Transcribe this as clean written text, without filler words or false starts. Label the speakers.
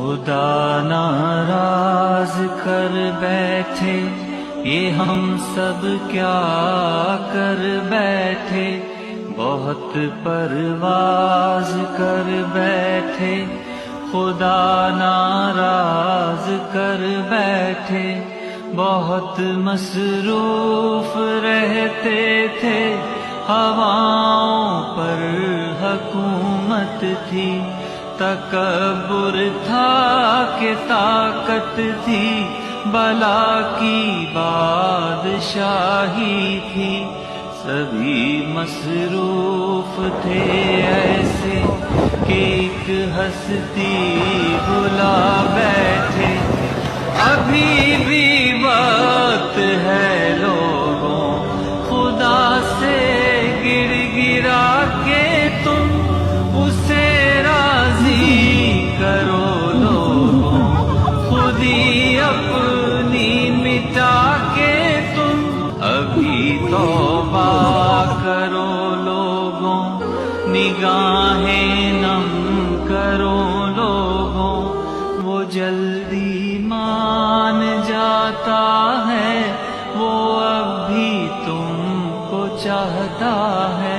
Speaker 1: خدا ناراض کر بیٹھے، یہ ہم سب کیا کر بیٹھے، بہت پرواز کر بیٹھے، خدا ناراض کر بیٹھے، بہت مصروف رہتے تھے، ہواؤں پر حکومت تھی، تکبر تھا کہ طاقت تھی، بلا کی بادشاہی تھی، سبھی مصروف تھے ایسے کہ ایک ہستی بلا بیٹھے۔ ابھی بھی وقت ہے لوگوں، خدا سے گر گرا کے تم اسے راضی کرو لوگوں، خود ہی اپنی مٹا کے تم ابھی توبہ کرو لوگوں، نگاہیں نم کرو لوگوں، وہ جلدی مان جاتا ہے، وہ اب بھی تم کو چاہتا ہے۔